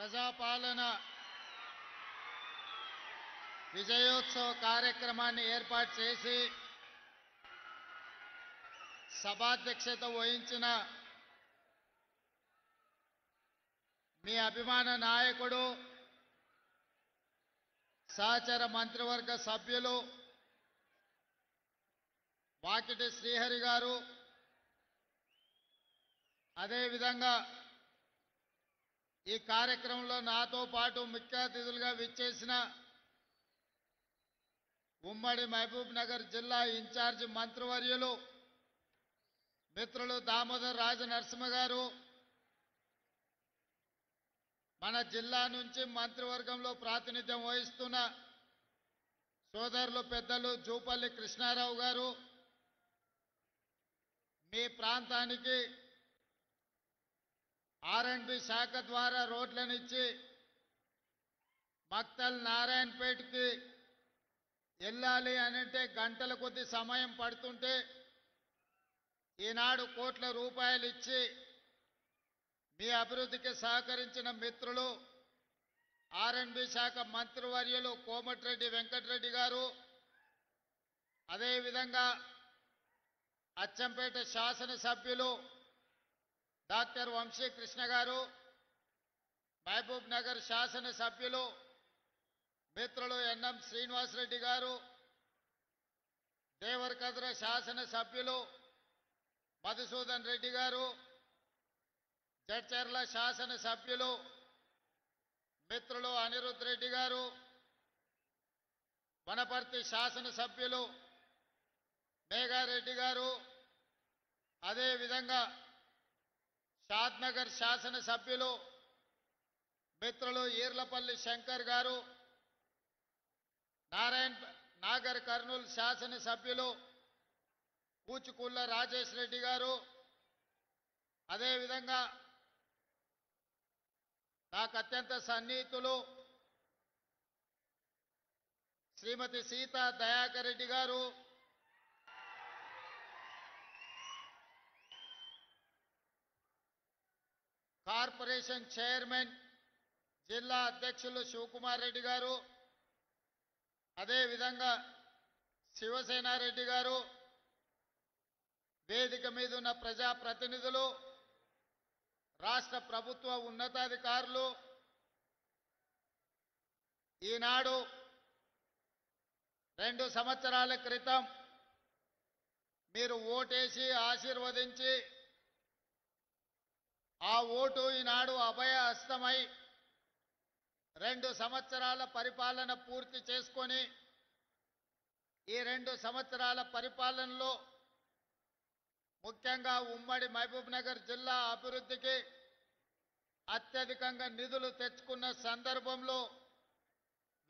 ప్రజాపాలన విజయోత్సవ కార్యక్రమాన్ని ఏర్పాటు చేసి సభాధ్యక్షత వహించిన మీ అభిమాన నాయకుడు సహచర మంత్రివర్గ సభ్యులు వాకిటి శ్రీహరి గారు, అదేవిధంగా ఈ కార్యక్రమంలో నాతో పాటు ముఖ్య అతిథులుగా విచ్చేసిన ఉమ్మడి మహబూబ్ నగర్ జిల్లా ఇన్ఛార్జి మంత్రివర్యులు మిత్రులు దామోదర్ రాజనరసింహ గారు, మన జిల్లా నుంచి మంత్రివర్గంలో ప్రాతినిధ్యం వహిస్తున్న సోదరులు పెద్దలు జూపల్లి కృష్ణారావు గారు, మీ ప్రాంతానికి R&B శాఖ ద్వారా రోడ్లనిచ్చి మక్తల్ నారాయణపేటకి వెళ్ళాలి అనంటే గంటల కొద్ది సమయం పడుతుంటే ఈనాడు కోట్ల రూపాయలు ఇచ్చి మీ అభివృద్ధికి సహకరించిన మిత్రులు R&B శాఖ మంత్రివర్యులు కోమటిరెడ్డి వెంకటరెడ్డి గారు, అదేవిధంగా అచ్చంపేట శాసనసభ్యులు డాక్టర్ వంశీకృష్ణ గారు, మహబూబ్ నగర్ శాసనసభ్యులు మిత్రులు ఎన్ఎం శ్రీనివాసరెడ్డి గారు, దేవరకద్ర శాసనసభ్యులు మధుసూదన్ రెడ్డి గారు, జడ్చర్ల శాసనసభ్యులు మిత్రులు అనిరుద్ రెడ్డి గారు, వనపర్తి శాసనసభ్యులు మేఘారెడ్డి గారు, అదేవిధంగా షాద్నగర్ శాసనసభ్యులు మిత్రులు ఈర్లపల్లి శంకర్ గారు, నాగర్ కర్నూలు శాసనసభ్యులు కూచుకుళ్ళ రాజేష్ రెడ్డి గారు, అదేవిధంగా నాకు అత్యంత సన్నిహితులు శ్రీమతి సీతా దయాకర్ రెడ్డి గారు, కార్పొరేషన్ చైర్మన్ జిల్లా అధ్యక్షులు శివకుమార్ రెడ్డి గారు, అదేవిధంగా శివసేనారెడ్డి గారు, వేదిక మీద ఉన్న ప్రజాప్రతినిధులు, రాష్ట్ర ప్రభుత్వ ఉన్నతాధికారులు, ఈనాడు 2 సంవత్సరాల క్రితం మీరు ఓటేసి ఆశీర్వదించి ఆ ఓటు ఈనాడు అభయ హస్తమై 2 సంవత్సరాల పరిపాలన పూర్తి చేసుకొని ఈ 2 సంవత్సరాల పరిపాలనలో ముఖ్యంగా ఉమ్మడి మహబూబ్ నగర్ జిల్లా అభివృద్ధికి అత్యధికంగా నిధులు తెచ్చుకున్న సందర్భంలో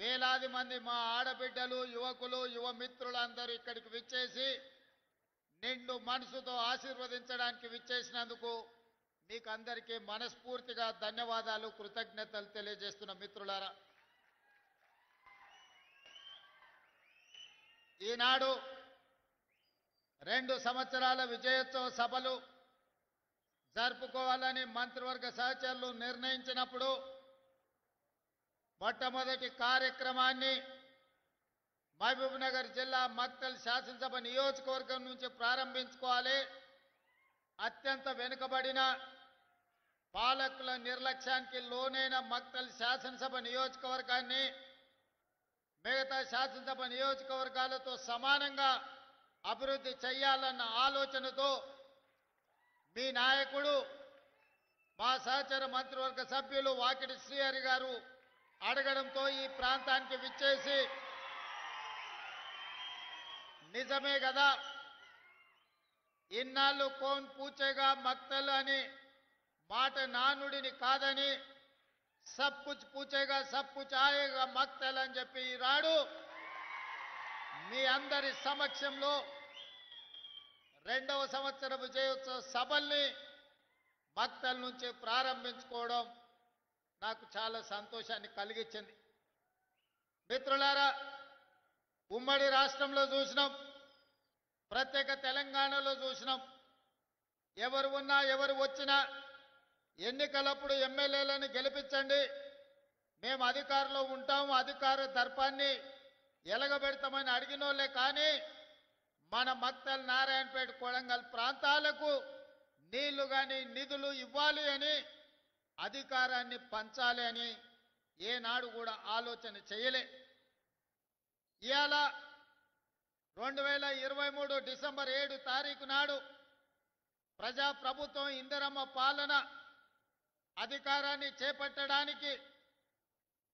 వేలాది మంది మా ఆడబిడ్డలు, యువకులు, యువ మిత్రులందరూ ఇక్కడికి విచ్చేసి నిండు మనసుతో ఆశీర్వదించడానికి విచ్చేసినందుకు మీకు అందరికీ మనస్ఫూర్తిగా ధన్యవాదాలు, కృతజ్ఞతలు తెలియజేస్తున్న మిత్రులారా, ఈనాడు 2 సంవత్సరాల విజయోత్సవ సభలు జరుపుకోవాలని మంత్రివర్గ సహచరులు నిర్ణయించినప్పుడు మొట్టమొదటి కార్యక్రమాన్ని మహబూబ్ నగర్ జిల్లా మక్తల్ శాసనసభ నియోజకవర్గం నుంచి ప్రారంభించుకోవాలి. అత్యంత వెనుకబడిన పాలకుల నిర్లక్ష్యానికి లోనైన మక్తల్ శాసనసభ నియోజకవర్గాన్ని మిగతా శాసనసభ నియోజకవర్గాలతో సమానంగా అభివృద్ధి చేయాలన్న ఆలోచనతో మీ నాయకుడు మా సహచర మంత్రివర్గ సభ్యులు వాకిటి శ్రీహరి గారు అడగడంతో ఈ ప్రాంతానికి విచ్చేసి నిజమే కదా, ఇన్నాళ్ళు కోన్ పూచేగా మక్తల్ అని మాట నానుడిని కాదని సబ్ కుచ్ పూచేగా సబ్ కుచ్ ఆయేగా మక్తల్ అని చెప్పి ఈనాడు మీ అందరి సమక్షంలో 2వ సంవత్సర విజయోత్సవ సభల్ని మక్తల్ నుంచి ప్రారంభించుకోవడం నాకు చాలా సంతోషాన్ని కలిగించింది. మిత్రులారా, ఉమ్మడి రాష్ట్రంలో చూసినాం, ప్రత్యేక తెలంగాణలో చూసినాం, ఎవరు ఉన్నా ఎవరు వచ్చినా ఎన్నికలప్పుడు ఎమ్మెల్యేలను గెలిపించండి, మేము అధికారంలో ఉంటాం, అధికార దర్పాన్ని ఎలగబెడతామని అడిగినోళ్లే. కానీ మన మక్తల్, నారాయణపేట, కొడంగల్ ప్రాంతాలకు నీళ్లు కానీ నిధులు ఇవ్వాలి అని, అధికారాన్ని పంచాలి అని ఏనాడు కూడా ఆలోచన చేయలే. ఇవాళ 2023 డిసెంబర్ 7 తారీఖు నాడు ప్రజాప్రభుత్వం ఇందిరమ్మ పాలన అధికారాన్ని చేపట్టడానికి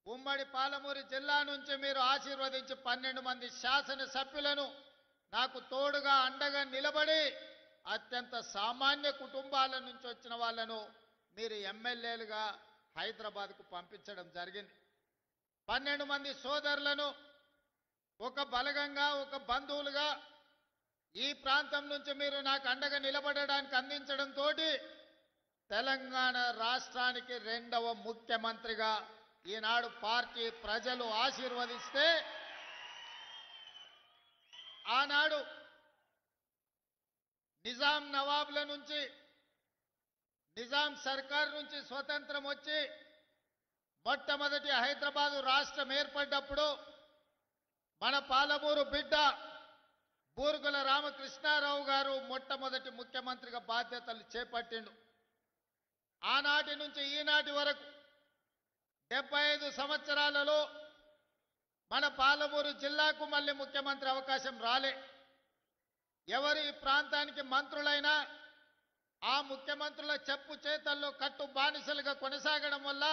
ఉమ్మడి పాలమూరు జిల్లా నుంచి మీరు ఆశీర్వదించి 12 మంది శాసనసభ్యులను నాకు తోడుగా అండగా నిలబడి అత్యంత సామాన్య కుటుంబాల నుంచి వచ్చిన వాళ్ళను మీరు ఎమ్మెల్యేలుగా హైదరాబాద్కు పంపించడం జరిగింది. 12 మంది సోదరులను ఒక బలగంగా, ఒక బంధువులుగా ఈ ప్రాంతం నుంచి మీరు నాకు అండగా నిలబడడానికి అందించడంతో తెలంగాణ రాష్ట్రానికి 2వ ముఖ్యమంత్రిగా ఈనాడు పార్టీ ప్రజలు ఆశీర్వదిస్తే, ఆనాడు నిజాం నవాబుల నుంచి, నిజాం సర్కార్ నుంచి స్వతంత్రం వచ్చి మొట్టమొదటి హైదరాబాదు రాష్ట్రం ఏర్పడ్డప్పుడు మన పాలమూరు బిడ్డ బూరుగుల రామకృష్ణారావు గారు మొట్టమొదటి ముఖ్యమంత్రిగా బాధ్యతలు చేపట్టిండు. ఆనాటి నుంచి ఈనాటి వరకు 75 సంవత్సరాలలో మన పాలమూరు జిల్లాకు మళ్ళీ ముఖ్యమంత్రి అవకాశం రాలే. ఎవరు ఈ ప్రాంతానికి మంత్రులైనా ఆ ముఖ్యమంత్రుల చెప్పు చేతల్లో కట్టు బానిసలుగా కొనసాగడం వల్ల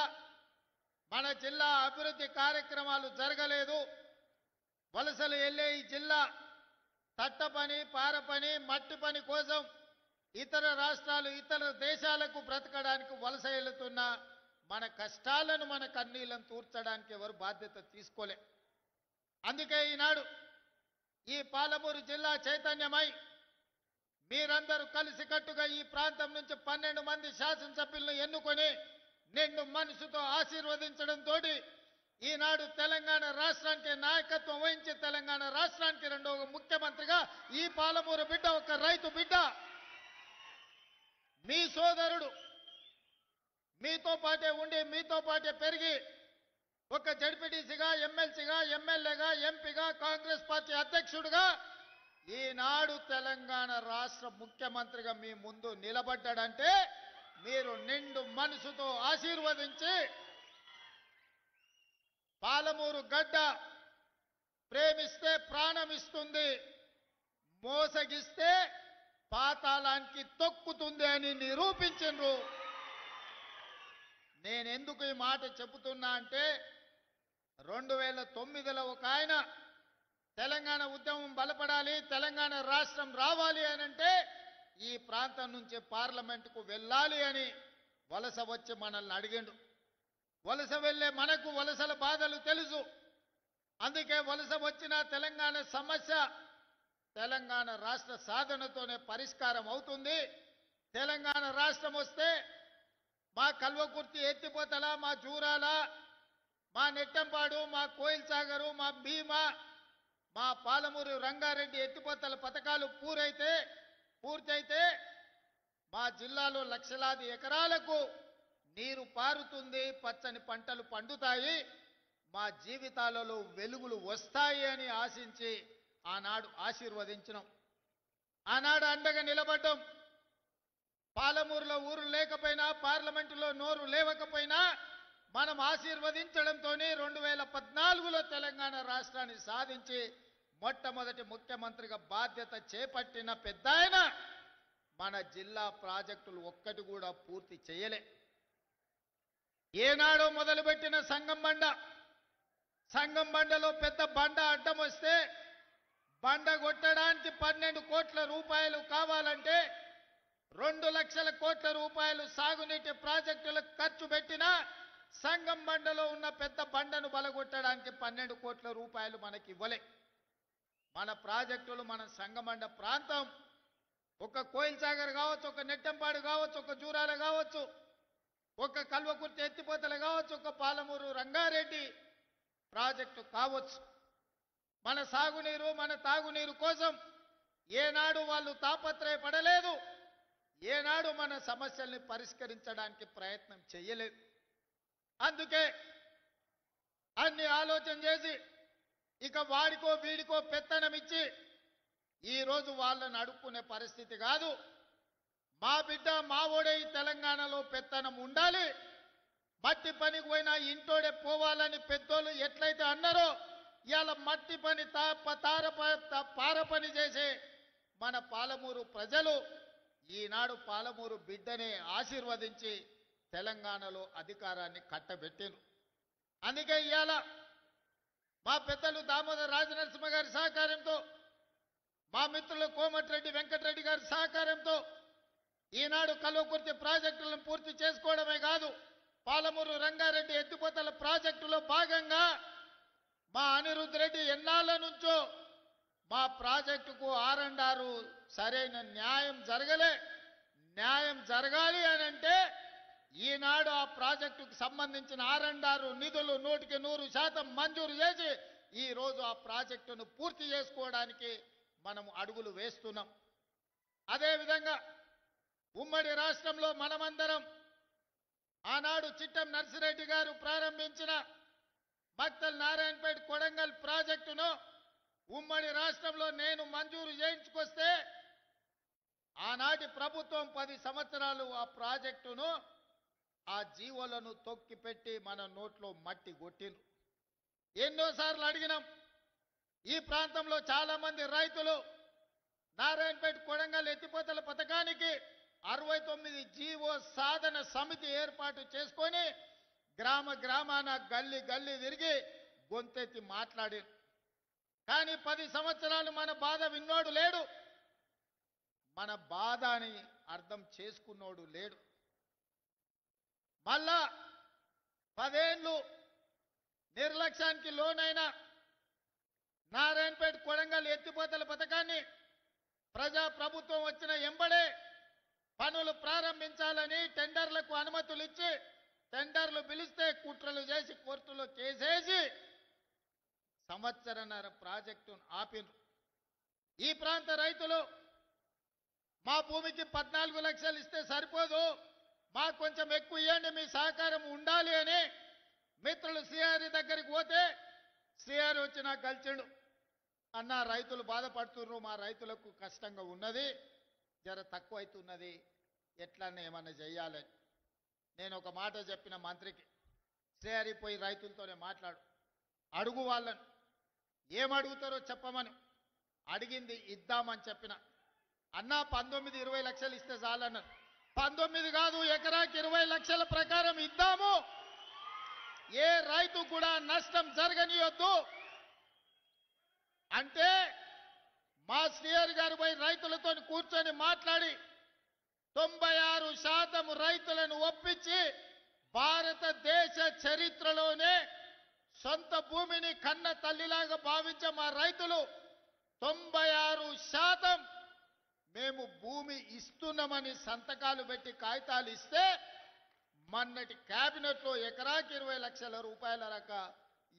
మన జిల్లా అభివృద్ధి కార్యక్రమాలు జరగలేదు. వలసలు వెళ్ళే ఈ జిల్లా తట్ట పని, పార పని, మట్టి పని కోసం ఇతర రాష్ట్రాలు, ఇతర దేశాలకు బ్రతకడానికి వలస వెళుతున్న మన కష్టాలను, మన కన్నీళ్లను తూర్చడానికి ఎవరు బాధ్యత తీసుకోలే. అందుకే ఈనాడు ఈ పాలమూరు జిల్లా చైతన్యమై మీరందరూ కలిసికట్టుగా ఈ ప్రాంతం నుంచి 12 మంది శాసనసభ్యులను ఎన్నుకొని నిండు మనసుతో ఆశీర్వదించడంతో ఈనాడు తెలంగాణ రాష్ట్రానికి నాయకత్వం వహించి తెలంగాణ రాష్ట్రానికి 2వ ముఖ్యమంత్రిగా ఈ పాలమూరు బిడ్డ, ఒక రైతు బిడ్డ, మీ సోదరుడు, మీతో పాటే ఉండి మీతో పాటే పెరిగి ఒక జడ్పీటీసీగా, ఎమ్మెల్సీగా, ఎమ్మెల్యేగా, ఎంపీగా, కాంగ్రెస్ పార్టీ అధ్యక్షుడిగా ఈనాడు తెలంగాణ రాష్ట్ర ముఖ్యమంత్రిగా మీ ముందు నిలబడ్డాడంటే మీరు నిండు మనసుతో ఆశీర్వదించి, పాలమూరు గడ్డ ప్రేమిస్తే ప్రాణమిస్తుంది, మోసగిస్తే పాతాళానికి తొక్కుతుంది అని నిరూపించిండ్రు. నేనెందుకు ఈ మాట చెబుతున్నా అంటే 2009లో ఒక ఆయన తెలంగాణ ఉద్యమం బలపడాలి, తెలంగాణ రాష్ట్రం రావాలి అనంటే ఈ ప్రాంతం నుంచి పార్లమెంటుకు వెళ్ళాలి అని వలస వచ్చి మనల్ని అడిగిండు. వలస వెళ్ళే మనకు వలసల బాధలు తెలుసు. అందుకే వలస వచ్చిన తెలంగాణ సమస్య తెలంగాణ రాష్ట్ర సాధనతోనే పరిష్కారం అవుతుంది. తెలంగాణ రాష్ట్రం వస్తే మా కల్వకుర్తి ఎత్తిపోతల, మా జూరాల, మా నెట్టంపాడు, మా కోయిల్ సాగరు, మా భీమా, మా పాలమూరు రంగారెడ్డి ఎత్తిపోతల పథకాలు పూర్తయితే మా జిల్లాలో లక్షలాది ఎకరాలకు నీరు పారుతుంది, పచ్చని పంటలు పండుతాయి, మా జీవితాలలో వెలుగులు వస్తాయి అని ఆశించి ఆనాడు ఆశీర్వదించినాం. ఆనాడు అండగా నిలబడ్డాం. పాలమూరులో ఊరు లేకపోయినా, పార్లమెంటులో నోరు లేవకపోయినా మనం ఆశీర్వదించడంతోనే 2014లో తెలంగాణ రాష్ట్రాన్ని సాధించి మొట్టమొదటి ముఖ్యమంత్రిగా బాధ్యత చేపట్టిన పెద్దాయన మన జిల్లా ప్రాజెక్టులు ఒక్కటి కూడా పూర్తి చేయలే. ఏనాడో మొదలుపెట్టిన సంగం బండలో పెద్ద బండ అడ్డం వస్తే బండ కొట్టడానికి 12 కోట్ల రూపాయలు కావాలంటే 2 లక్షల కోట్ల రూపాయలు సాగునీటి ప్రాజెక్టులకు ఖర్చు పెట్టినా సంగం బండలో ఉన్న పెద్ద బండను బలగొట్టడానికి 12 కోట్ల రూపాయలు మనకి ఇవ్వలే. మన ప్రాజెక్టులు, మన సంగమండ ప్రాంతం, ఒక కోయిల్ సాగర్ కావచ్చు, ఒక నెట్టంపాడు కావచ్చు, ఒక జూరాల కావచ్చు, ఒక కల్వకుర్తి ఎత్తిపోతలు కావచ్చు, ఒక పాలమూరు రంగారెడ్డి ప్రాజెక్టు కావచ్చు, మన సాగునీరు, మన తాగునీరు కోసం ఏనాడు వాళ్ళు తాపత్రయపడలేదు. ఏనాడు మన సమస్యల్ని పరిష్కరించడానికి ప్రయత్నం చేయలేదు. అందుకే అన్ని ఆలోచన చేసి ఇక వాడికో వీడికో పెత్తనం ఇచ్చి ఈరోజు వాళ్ళని అడుక్కునే పరిస్థితి కాదు. మా బిడ్డ మా ఓడే ఈ తెలంగాణలో పెత్తనం ఉండాలి, మట్టి పనికి పోయినా ఇంటోడే పోవాలని పెద్దోళ్ళు ఎట్లయితే అన్నారో ఇవాళ మట్టి పని పార పని చేసే మన పాలమూరు ప్రజలు ఈనాడు పాలమూరు బిడ్డనే ఆశీర్వదించి తెలంగాణలో అధికారాన్ని కట్టబెట్టారు. అందుకే ఇవాళ మా పెద్దలు దామోదర్ రాజనరసింహ గారి సహకారంతో, మా మిత్రులు కోమటిరెడ్డి వెంకటరెడ్డి గారి సహకారంతో ఈనాడు కల్వకుర్తి ప్రాజెక్టులను పూర్తి చేసుకోవడమే కాదు, పాలమూరు రంగారెడ్డి ఎత్తిపోతల ప్రాజెక్టులో భాగంగా మా అనిరుద్ధ్ రెడ్డి ఎన్నాళ్ళ నుంచో మా ప్రాజెక్టుకు ఆర్&ఆర్ సరైన న్యాయం జరగలే. న్యాయం జరగాలి అని అంటే ఈనాడు ఆ ప్రాజెక్టుకు సంబంధించిన ఆర్&ఆర్ నిధులు 100% మంజూరు చేసి ఈ రోజు ఆ ప్రాజెక్టును పూర్తి చేసుకోవడానికి మనం అడుగులు వేస్తున్నాం. అదేవిధంగా ఉమ్మడి రాష్ట్రంలో మనమందరం ఆనాడు చిట్టం నర్సిరెడ్డి గారు ప్రారంభించిన మక్తల్ నారాయణపేట కొడంగల్ ప్రాజెక్టును ఉమ్మడి రాష్ట్రంలో నేను మంజూరు చేయించుకొస్తే ఆనాటి ప్రభుత్వం 10 సంవత్సరాలు ఆ ప్రాజెక్టును ఆ జీవోలను తొక్కిపెట్టి మన నోట్లో మట్టి కొట్టిండ్రు. ఎన్నోసార్లు అడిగినాం. ఈ ప్రాంతంలో చాలా మంది రైతులు నారాయణపేట కొడంగల్ ఎత్తిపోతల పథకానికి 69 జీవో సాధన సమితి ఏర్పాటు చేసుకొని గ్రామాన గల్లీ తిరిగి గొంతెత్తి మాట్లాడి, కానీ 10 సంవత్సరాలు మన బాధ విన్నోడు లేడు, మన బాధని అర్థం చేసుకున్నోడు లేడు. మళ్ళా 10 ఏళ్ళు నిర్లక్ష్యానికి లోనైన నారాయణపేట కొడంగల్ ఎత్తిపోతల పథకాన్ని ప్రజా ప్రభుత్వం వచ్చిన ఎంబడే పనులు ప్రారంభించాలని టెండర్లకు అనుమతులు ఇచ్చి టెండర్లు పిలిస్తే కుట్రలు చేసి కోర్టులో కేసేసి సంవత్సరన్నర ప్రాజెక్టును ఆపిను. ఈ ప్రాంత రైతులు మా భూమికి 14 లక్షలు ఇస్తే సరిపోదు, మాకు కొంచెం ఎక్కువ ఇవ్వండి, మీ సహకారం ఉండాలి అని మిత్రులు శ్రీహరి దగ్గరికి పోతే శ్రీహరి వచ్చి నాకు కలిసిండు. అన్న రైతులు బాధపడుతున్నారు, మా రైతులకు కష్టంగా ఉన్నది, జర తక్కువ అవుతున్నది, ఎట్లన్నా ఏమన్నా చెయ్యాలని. నేను ఒక మాట చెప్పిన మంత్రికి, శ్రీహరి పోయి రైతులతోనే మాట్లాడు, అడుగు వాళ్ళను, ఏమడుగుతారో చెప్పమని. అడిగింది ఇద్దామని చెప్పిన. అన్నా 19-20 లక్షలు ఇస్తే చాలన్నారు. 19 కాదు, ఎకరాకి 20 లక్షల ప్రకారం ఇద్దాము, ఏ రైతు కూడా నష్టం జరగనియొద్దు అంటే మా శ్రీహరి గారు పోయి రైతులతో కూర్చొని మాట్లాడి 96% రైతులను ఒప్పించి భారతదేశ చరిత్రలోనే సొంత భూమిని కన్న తల్లిలాగా భావించే మా రైతులు 96% మేము భూమి ఇస్తున్నామని సంతకాలు పెట్టి కాగితాలు ఇస్తే మొన్నటి కేబినెట్లో ఎకరాకి 20 లక్షల రూపాయల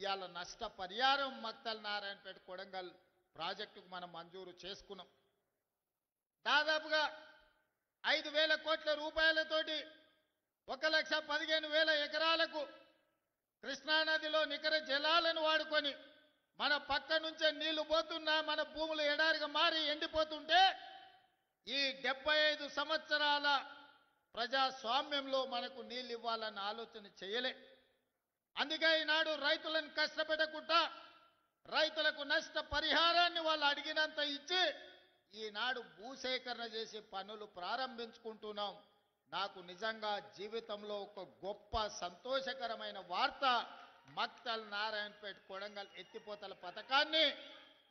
ఇవాళ నష్టపరిహారం మక్తల్ నారాయణపేట కొడంగల్ ప్రాజెక్టుకు మనం మంజూరు చేసుకున్నాం. దాదాపుగా 5,000 కోట్ల రూపాయలతోటి 1,15,000 ఎకరాలకు కృష్ణానదిలో నికర జలాలను వాడుకొని మన పక్క నుంచే నీళ్లు పోతున్నా మన భూములు ఎడారిగా మారి ఎండిపోతుంటే ఈ 75 సంవత్సరాల ప్రజాస్వామ్యంలో మనకు నీళ్ళు ఇవ్వాలన్న ఆలోచన చేయలే. అందుకే ఈనాడు రైతులను కష్టపెట్టకుండా రైతులకు నష్ట పరిహారాన్ని వాళ్ళు అడిగినంత ఇచ్చి ఈనాడు భూసేకరణ చేసి పనులు ప్రారంభించుకుంటున్నాం. నాకు నిజంగా జీవితంలో ఒక గొప్ప సంతోషకరమైన వార్త, మక్తల్ నారాయణపేట కొడంగల్ ఎత్తిపోతల పథకాన్ని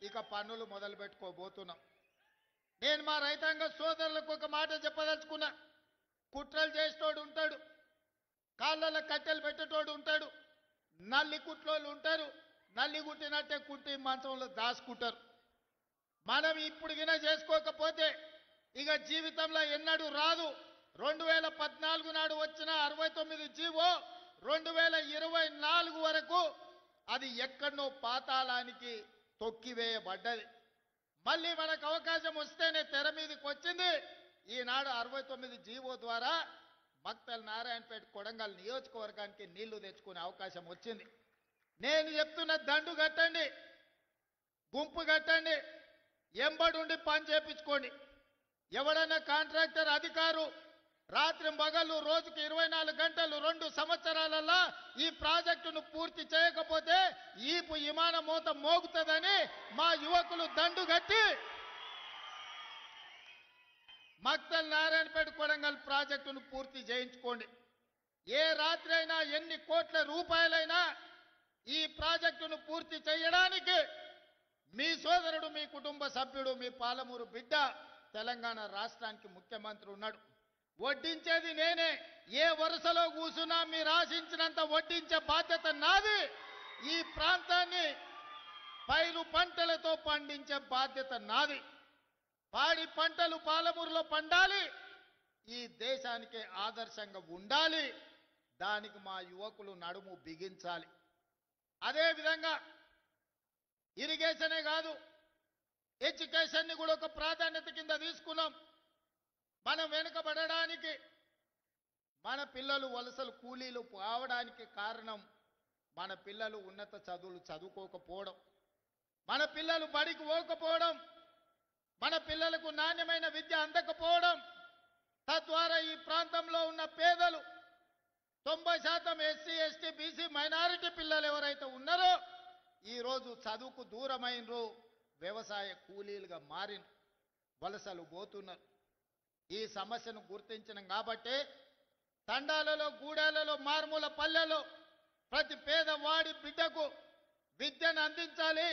ఇక పనులు మొదలు పెట్టుకోబోతున్నాం. నేను మా రైతాంగ సోదరులకు ఒక మాట చెప్పదలుచుకున్నా. కుట్రలు చేసేటోడు ఉంటాడు, కాళ్ళలో కట్టెలు పెట్టేటోడు ఉంటాడు, నల్లి కుట్లోళ్ళు ఉంటారు, నల్లి కుట్టినట్టే కుట్టి మంచంలో దాచుకుంటారు. మనం ఇప్పుడు గిన చేసుకోకపోతే ఇక జీవితంలో ఎన్నడూ రాదు. 2014 నాడు వచ్చిన 69 జీవో 2024 వరకు అది ఎక్కడనో పాతాళానికి తొక్కివేయబడ్డది. మళ్ళీ మనకు అవకాశం వస్తేనే తెర మీదకి వచ్చింది. ఈనాడు 69 జీవో ద్వారా మక్తల్ నారాయణపేట కొడంగల్ నియోజకవర్గానికి నీళ్లు తెచ్చుకునే అవకాశం వచ్చింది. నేను చెప్తున్న దండు కట్టండి, గుంపు కట్టండి, ఎంబడుండి పని చేపించుకోండి. ఎవడన్నా కాంట్రాక్టర్ అధికారు రాత్రి పగలు రోజుకి 24 గంటలు 2 సంవత్సరాలలో ఈ ప్రాజెక్టును పూర్తి చేయకపోతే ఈపు విమాన మోత మోగుతుందని మా యువకులు దండు కట్టి మక్తల్ నారాయణపేట కొడంగల్ ప్రాజెక్టును పూర్తి చేయించుకోండి. ఏ రాత్రి అయినా ఎన్ని కోట్ల రూపాయలైనా ఈ ప్రాజెక్టును పూర్తి చేయడానికి మీ సోదరుడు, మీ కుటుంబ సభ్యుడు, మీ పాలమూరు బిడ్డ తెలంగాణ రాష్ట్రానికి ముఖ్యమంత్రి ఉన్నాడు. వడ్డించేది నేనే. ఏ వరుసలో కూసున్నా మీరు ఆశించినంత వడ్డించే బాధ్యత నాది. ఈ ప్రాంతాన్ని పైరు పంటలతో పండించే బాధ్యత నాది. పాడి పంటలు పాలమూరులో పండాలి, ఈ దేశానికి ఆదర్శంగా ఉండాలి. దానికి మా యువకులు నడుము బిగించాలి. అదేవిధంగా ఇరిగేషనే కాదు, ఎడ్యుకేషన్ని కూడా ఒక ప్రాధాన్యత కింద తీసుకున్నాం. మనం వెనుకబడడానికి, మన పిల్లలు వలసలు కూలీలు కావడానికి కారణం మన పిల్లలు ఉన్నత చదువులు చదువుకోకపోవడం, మన పిల్లలు బడికి పోకపోవడం, మన పిల్లలకు నాణ్యమైన విద్య అందకపోవడం. తద్వారా ఈ ప్రాంతంలో ఉన్న పేదలు 90% ఎస్సీ, ఎస్టీ, బీసీ, మైనారిటీ పిల్లలు ఎవరైతే ఉన్నారో ఈరోజు చదువుకు దూరమైనరు, వ్యవసాయ కూలీలుగా మారిన, వలసలు పోతున్నారు. ఈ సమస్యను గుర్తించినాం కాబట్టి తండాలలో, గూడాలలో, మారుమూల పల్లెలో ప్రతి పేదవాడి బిడ్డకు విద్యను అందించాలి.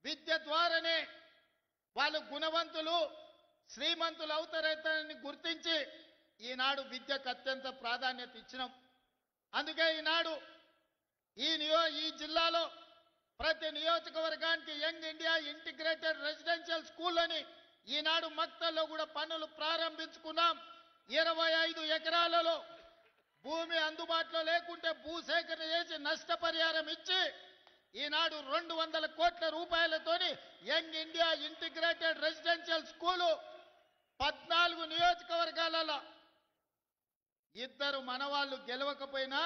విద్య ద్వారానే వాళ్ళు గుణవంతులు, శ్రీమంతులు అవుతారని గుర్తించి ఈనాడు విద్యకు అత్యంత ప్రాధాన్యత ఇచ్చినాం. అందుకే ఈనాడు ఈ జిల్లాలో ప్రతి నియోజకవర్గానికి young India integrated residential school అని ఈనాడు మక్తల్లో కూడా పనులు ప్రారంభించుకున్నాం. 25 ఎకరాలలో భూమి అందుబాటులో లేకుంటే భూసేకరణ చేసి నష్టపరిహారం ఇచ్చి ఈనాడు 200 కోట్ల రూపాయలతోని young India integrated residential school 14 నియోజకవర్గాలలో. ఇద్దరు మనవాళ్ళు గెలవకపోయినా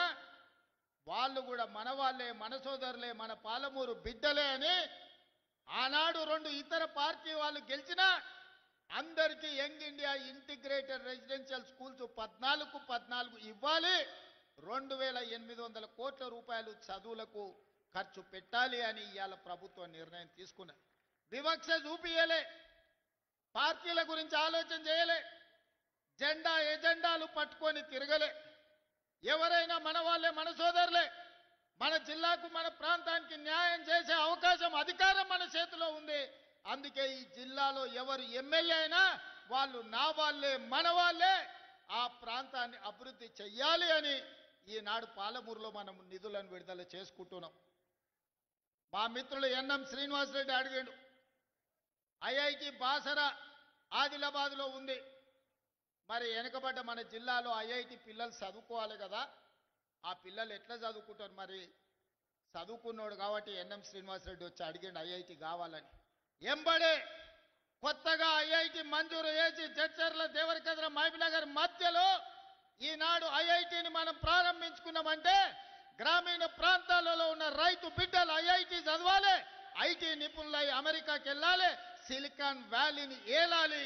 వాళ్ళు కూడా మనవాళ్లే, మన సోదరులే, మన పాలమూరు బిడ్డలే అని ఆనాడు 2 ఇతర పార్టీ వాళ్ళు గెలిచినా అందరికీ young India integrated residential schools 14 ఇవ్వాలి. 2800 కోట్ల రూపాయలు చదువులకు ఖర్చు పెట్టాలి అని ఇవాళ ప్రభుత్వం నిర్ణయం తీసుకున్నది. వివక్ష చూపియలే, పార్టీల గురించి ఆలోచన చేయలే, ఎజెండాలు పట్టుకొని తిరగలే. ఎవరైనా మన వాళ్ళే, మన సోదరులే. మన జిల్లాకు, మన ప్రాంతానికి న్యాయం చేసే అవకాశం, అధికారం మన చేతిలో ఉంది. అందుకే ఈ జిల్లాలో ఎవరు ఎమ్మెల్యే అయినా వాళ్ళు నా వాళ్ళే, మన వాళ్ళే. ఆ ప్రాంతాన్ని అభివృద్ధి చెయ్యాలి అని ఈనాడు పాలమూరులో మనం నిధులను విడుదల చేసుకుంటున్నాం. మా మిత్రులు ఎన్ఎం శ్రీనివాసరెడ్డి అడిగాడు, ఐఐటి బాసరా ఆదిలాబాద్లో ఉంది. మరి వెనుకబడ్డ మన జిల్లాలో ఐఐటి పిల్లలు చదువుకోవాలి కదా, ఆ పిల్లలు ఎట్లా చదువుకుంటారు? మరి చదువుకున్నాడు కాబట్టి ఎన్ఎం శ్రీనివాసరెడ్డి వచ్చి అడిగాడు ఐఐటి కావాలని. ఎంబడే కొత్తగా ఐఐటి మంజూరు చేసి జడ్చర్ల, దేవరకద్ర, మహబూబ్నగర్ మధ్యలో ఈనాడు ఐఐటిని మనం ప్రారంభించుకున్నామంటే గ్రామీణ ప్రాంతాలలో ఉన్న రైతు బిడ్డలు ఐఐటి చదవాలి, ఐటీ నిపుణులై అమెరికాకి వెళ్ళాలి, సిలికాన్ వ్యాలీని ఏలాలి.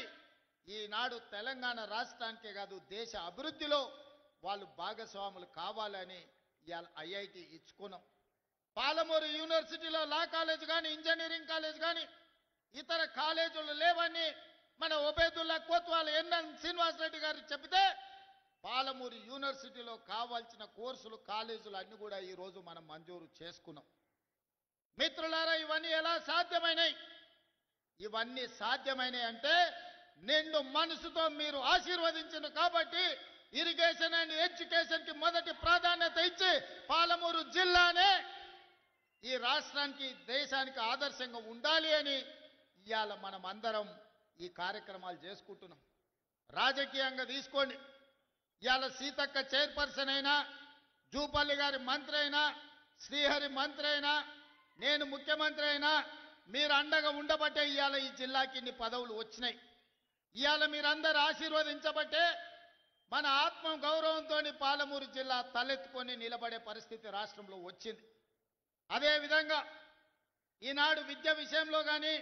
ఈనాడు తెలంగాణ రాష్ట్రానికే కాదు దేశ అభివృద్ధిలో వాళ్ళు భాగస్వాములు కావాలని ఇవాళ ఐఐటి ఇచ్చుకున్నాం. పాలమూరు యూనివర్సిటీలో లా కాలేజ్ కానీ, ఇంజనీరింగ్ కాలేజ్ కానీ, ఇతర కాలేజీలు లేవని మన ఒబేదుల్లా కోత్వాల్ ఎన్ఎం శ్రీనివాసరెడ్డి గారు చెబితే పాలమూరు యూనివర్సిటీలో కావాల్సిన కోర్సులు, కాలేజీలు అన్ని కూడా ఈరోజు మనం మంజూరు చేసుకున్నాం. మిత్రులారా, ఇవన్నీ ఎలా సాధ్యమైనాయి? ఇవన్నీ సాధ్యమైనాయి అంటే నిండు మనసుతో మీరు ఆశీర్వదించిన కాబట్టి ఇరిగేషన్ అండ్ ఎడ్యుకేషన్ కి మొదటి ప్రాధాన్యత ఇచ్చి పాలమూరు జిల్లానే ఈ రాష్ట్రానికి, దేశానికి ఆదర్శంగా ఉండాలి అని ఇవాళ మనం అందరం ఈ కార్యక్రమాలు చేసుకుంటున్నాం. రాజకీయంగా తీసుకోండి, ఇవాళ సీతక్క చైర్పర్సన్ అయినా, జూపల్లి గారి మంత్రి అయినా, శ్రీహరి మంత్రి అయినా, నేను ముఖ్యమంత్రి అయినా మీరు అండగా ఉండబట్టే ఇవాళ ఈ జిల్లాకి ఇన్ని పదవులు వచ్చినాయి. ఇవాళ మీరందరూ ఆశీర్వదించబట్టే మన ఆత్మ గౌరవంతో పాలమూరు జిల్లా తలెత్తుకొని నిలబడే పరిస్థితి రాష్ట్రంలో వచ్చింది. అదేవిధంగా ఈనాడు విద్య విషయంలో కానీ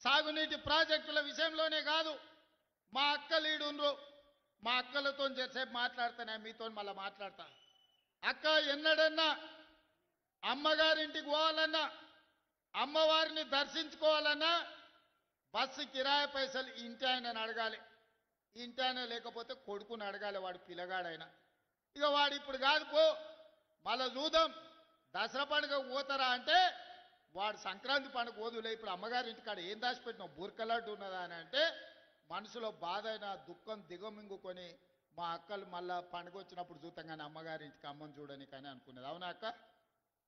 సాగునీటి ప్రాజెక్టుల విషయంలోనే కాదు, మా అక్కలీడుండ్రు, మా అక్కలతో జరిసేపు మాట్లాడుతానే, మీతో మళ్ళీ మాట్లాడతా. అక్క ఎన్నడన్నా అమ్మగారింటికి పోవాలన్నా, అమ్మవారిని దర్శించుకోవాలన్నా బస్సు కిరాయి పైసలు ఇంటి ఆయనని అడగాలి. ఇంటి ఆయన లేకపోతే కొడుకుని అడగాలి, వాడు పిల్లగాడైనా. ఇక వాడు ఇప్పుడు కాదు పో, మళ్ళా చూద్దాం దసరా పండుగ పోతారా అంటే వాడు సంక్రాంతి పండుగ పోదులే, ఇప్పుడు అమ్మగారి ఇంటికాడ ఏం దాచిపెట్టినావు బుర్కలాడ్డు ఉన్నదా అని అంటే మనసులో బాధ అయినా దుఃఖం దిగమింగుకొని మా అక్కలు మళ్ళా పండుగ వచ్చినప్పుడు చూద్దాం కానీ అమ్మగారి ఇంటికి అమ్మని చూడని కానీ అనుకునేది. అవునా అక్క?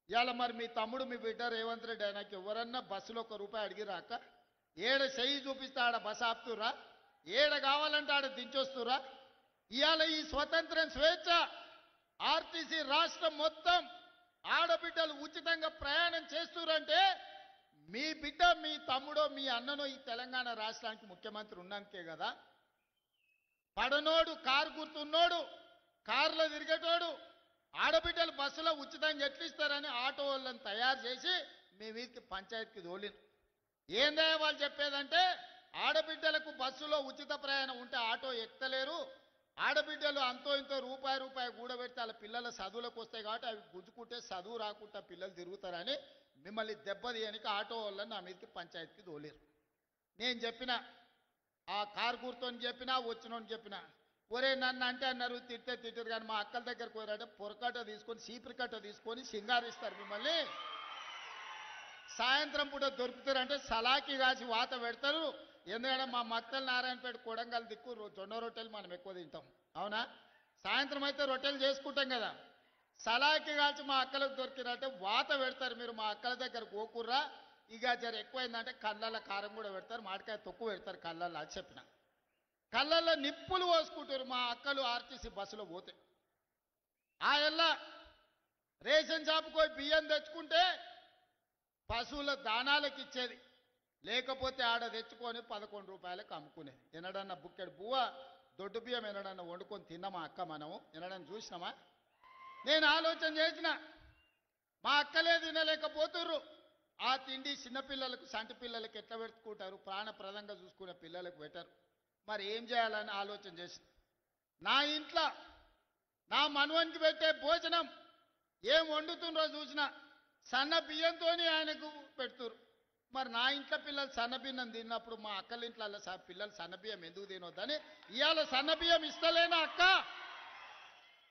ఇవాళ మరి మీ తమ్ముడు మీ బిడ్డ రేవంత్ రెడ్డి ఆయనకి ఎవరన్నా బస్సులో ₹1 అడిగిరా అక్క? ఏడ చెయ్యి చూపిస్తే ఆడ బస్సు ఆపుతురా, ఏడ కావాలంటే ఆడ దించొస్తురా? ఇవాళ ఈ స్వతంత్రం స్వేచ్ఛ ఆర్టీసీ రాష్ట్రం మొత్తం ఆడబిడ్డలు ఉచితంగా ప్రయాణం చేస్తురంటే మీ బిడ్డ మీ తమ్ముడో మీ అన్ననో ఈ తెలంగాణ రాష్ట్రానికి ముఖ్యమంత్రి ఉన్నందుకే కదా. పడనోడు కారు గుర్తున్నోడు కారులో తిరిగేటోడు ఆడబిడ్డలు బస్సులో ఉచితంగా ఎట్లు ఇస్తారని ఆటో వాళ్ళని తయారు చేసి మీ వీధికి పంచాయతీకి తోలిరు. ఏందే వాళ్ళు చెప్పేదంటే ఆడబిడ్డలకు బస్సులో ఉచిత ప్రయాణం ఉంటే ఆటో ఎక్కలేరు, ఆడబిడ్డలు అంతో ఇంతో రూపాయి కూడబెడితే వాళ్ళ పిల్లల చదువులకు వస్తాయి కాబట్టి అవి గుంజుకుంటే చదువు రాకుండా పిల్లలు తిరుగుతారని మిమ్మల్ని దెబ్బతీయనికి ఆటో వాళ్ళని నా మీదకి పంచాయతీకి తోలేరు. నేను చెప్పిన ఆ కారు గుర్తోని చెప్పినా వచ్చినోని చెప్పిన, ఒరే నన్ను అంటే అన్నారు తిట్టే తిట్టరు కానీ మా అక్కల దగ్గరకు పోయారంటే పొరకట్ట తీసుకొని చీపురు కట్ట తీసుకొని సింగారిస్తారు మిమ్మల్ని. సాయంత్రం పూట దొరుకుతారంటే సలాకి కాసి వాత పెడతారు. ఎందుకంటే మా మక్తల్ నారాయణపేట కొడంగల్ దిక్కు జొన్న రొట్టెలు మనం ఎక్కువ తింటాం. అవునా? సాయంత్రం అయితే రొట్టెలు చేసుకుంటాం కదా, సలాకి కాల్చి మా అక్కలకు దొరికిరంటే వాత పెడతారు. మీరు మా అక్కల దగ్గర గోకుర్రా, ఇక జర ఎక్కువైందంటే కళ్ళల్లో కారం కూడా పెడతారు, మామిడికాయ తొక్కు పెడతారు కళ్ళల్లో. అది చెప్పిన కళ్ళల్లో నిప్పులు పోసుకుంటారు మా అక్కలు ఆర్టీసీ బస్సులో పోతే. ఆ ఎల్లా రేషన్ షాపుకి పోయి బియ్యం తెచ్చుకుంటే పశువుల దానాలకు ఇచ్చేది, లేకపోతే ఆడ తెచ్చుకొని ₹11 అమ్ముకునేది. ఎన్నడన్నా బుక్కెడు బువ్వ దొడ్డు బియ్యం ఎన్నడన్నా వండుకొని తిన్నామా అక్క? మనము ఎన్నడన్నా చూసినామా? నేను ఆలోచన చేసిన, మా అక్కలే తినలేకపోతుర్రు, ఆ తిండి చిన్నపిల్లలకు సంటి పిల్లలకు ఎట్లా పెట్టుకుంటారు, ప్రాణప్రదంగా చూసుకునే పిల్లలకు పెట్టరు, మరి ఏం చేయాలని ఆలోచన చేసిన. నా ఇంట్లో నా మనవనికి పెట్టే భోజనం ఏం వండుతుండ్రో చూసిన సన్న బియ్యంతో ఆయనకు పెడుతురు. మరి నా ఇంట్లో పిల్లలు సన్నబియ్యం తిన్నప్పుడు మా అక్కల ఇంట్లో పిల్లలు సన్నబియ్యం ఎందుకు తినొద్దని ఇవాళ సన్నబియ్యం ఇస్తలేనా అక్క?